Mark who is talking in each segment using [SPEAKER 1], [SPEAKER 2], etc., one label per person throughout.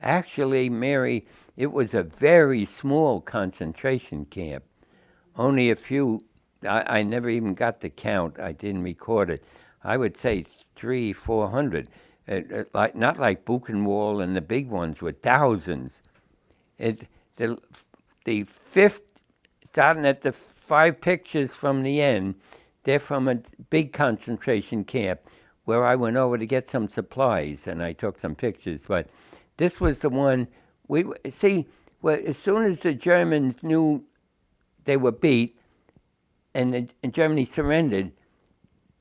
[SPEAKER 1] Actually, Mary, it was a very small concentration camp. Only a few, I never even got the count. I didn't record it. I would say 400. Not like Buchenwald and the big ones with thousands. It, the, the fifth, starting at the 5 pictures from the end, they're from a big concentration camp where I went over to get some supplies and I took some pictures. But this was the one we see. Well, as soon as the Germans knew they were beat and Germany surrendered,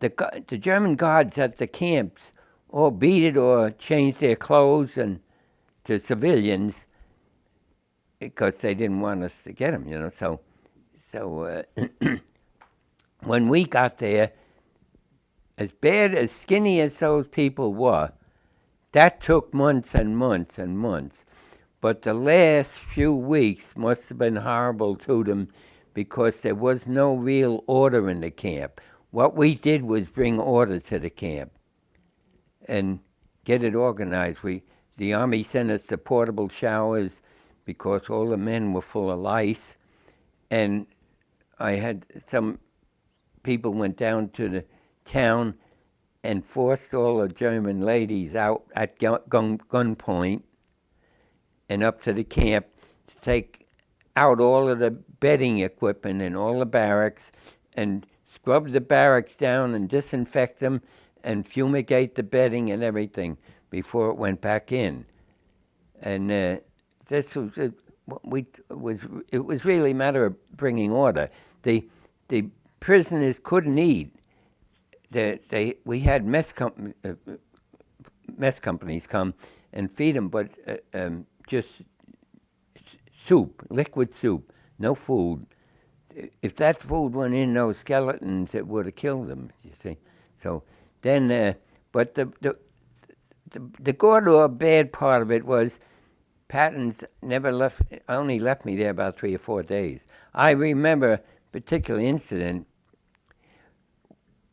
[SPEAKER 1] the German guards at the camps all beat it or changed their clothes and to civilians because they didn't want us to get them, So when we got there, as bad, as skinny as those people were, that took months and months and months. But the last few weeks must have been horrible to them because there was no real order in the camp. What we did was bring order to the camp and get it organized. The Army sent us the portable showers because all the men were full of lice. And I had some people went down to the town and forced all the German ladies out at gunpoint and up to the camp to take out all of the bedding equipment in all the barracks and scrub the barracks down and disinfect them and fumigate the bedding and everything before it went back in. And this was it was really a matter of bringing order. The prisoners couldn't eat. We had mess companies come and feed them, but just soup, liquid soup, no food. If that food went in those skeletons, it would have killed them. You see, so then, but the good or bad part of it was Patton's never left. Only left me there about 3 or 4 days. I remember a particular incident.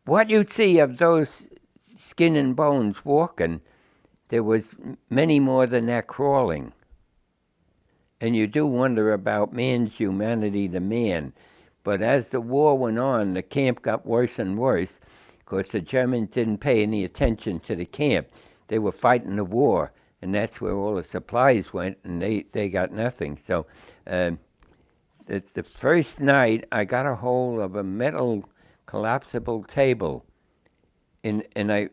[SPEAKER 1] What you'd see of those skin and bones walking, there was many more than that crawling. And you do wonder about man's humanity to man. But as the war went on, the camp got worse and worse because the Germans didn't pay any attention to the camp. They were fighting the war, and that's where all the supplies went, and they got nothing. So the first night, I got a hold of a metal collapsible table, and I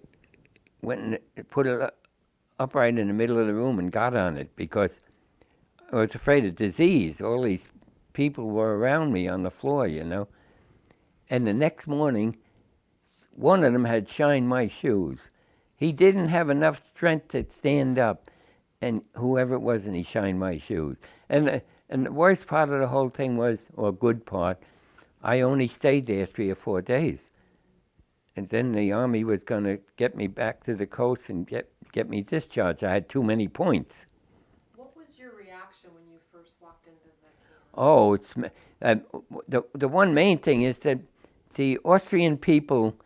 [SPEAKER 1] went and put it upright in the middle of the room and got on it because I was afraid of disease. All these people were around me on the floor, And the next morning, one of them had shined my shoes. He didn't have enough strength to stand up, and whoever it was, and he shined my shoes. And the worst part of the whole thing was, or good part, I only stayed there 3 or 4 days. And then the Army was going to get me back to the coast and get me discharged. I had too many points.
[SPEAKER 2] What was your reaction when you first walked into the camp?
[SPEAKER 1] Oh, the one main thing is that the Austrian people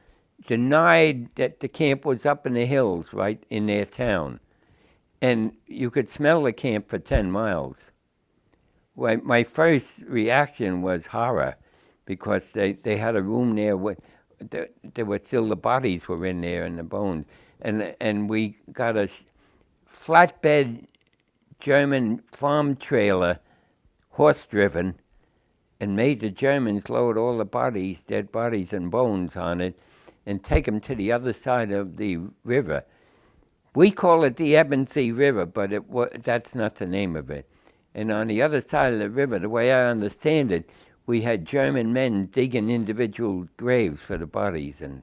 [SPEAKER 1] denied that the camp was up in the hills, right, in their town. And you could smell the camp for 10 miles. Well, my first reaction was horror because they had a room there where there were still the bodies were in there and the bones. And we got a flatbed German farm trailer, horse-driven, and made the Germans load all the bodies, dead bodies and bones on it, and take them to the other side of the river. We call it the Ebensee River, but that's not the name of it. And on the other side of the river, the way I understand it, we had German men digging individual graves for the bodies, and